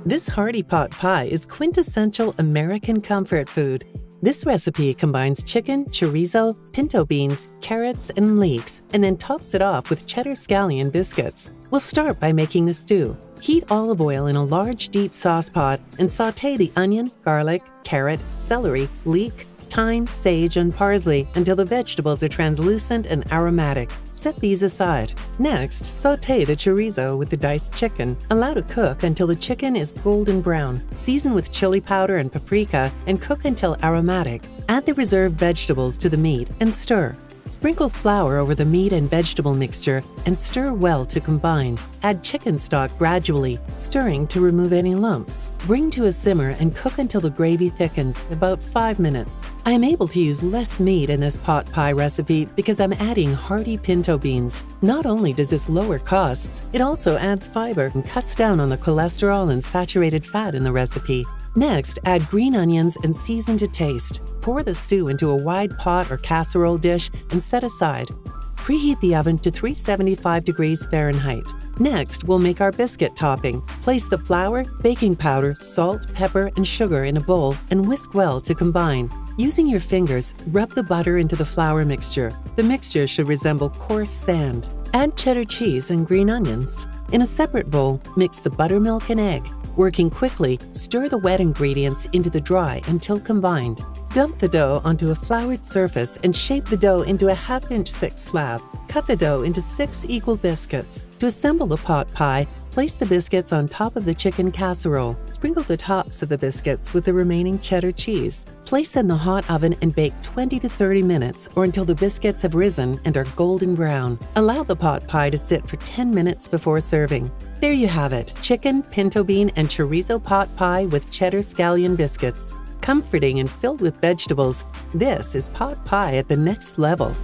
This hearty pot pie is quintessential American comfort food. This recipe combines chicken, chorizo, pinto beans, carrots, and leeks, and then tops it off with Cheddar Scallion Biscuits. We'll start by making the stew. Heat olive oil in a large deep sauce pot and sauté the onion, garlic, carrot, celery, leek, thyme, sage, and parsley until the vegetables are translucent and aromatic. Set these aside. Next, sauté the chorizo with the diced chicken. Allow to cook until the chicken is golden brown. Season with chili powder and paprika and cook until aromatic. Add the reserved vegetables to the meat and stir. Sprinkle flour over the meat and vegetable mixture and stir well to combine. Add chicken stock gradually, stirring to remove any lumps. Bring to a simmer and cook until the gravy thickens, about 5 minutes. I am able to use less meat in this pot pie recipe because I'm adding hearty pinto beans. Not only does this lower costs, it also adds fiber and cuts down on the cholesterol and saturated fat in the recipe. Next, add green onions and season to taste. Pour the stew into a wide pot or casserole dish and set aside. Preheat the oven to 375 degrees Fahrenheit. Next, we'll make our biscuit topping. Place the flour, baking powder, salt, pepper, and sugar in a bowl and whisk well to combine. Using your fingers, rub the butter into the flour mixture. The mixture should resemble coarse sand. Add cheddar cheese and green onions. In a separate bowl, mix the buttermilk and egg. Working quickly, stir the wet ingredients into the dry until combined. Dump the dough onto a floured surface and shape the dough into a ½ inch thick slab. Cut the dough into 6 equal biscuits. To assemble the pot pie, place the biscuits on top of the chicken casserole. Sprinkle the tops of the biscuits with the remaining cheddar cheese. Place in the hot oven and bake 20 to 30 minutes or until the biscuits have risen and are golden brown. Allow the pot pie to sit for 10 minutes before serving. There you have it, chicken, pinto bean, and chorizo pot pie with cheddar scallion biscuits. Comforting and filled with vegetables, this is pot pie at the next level.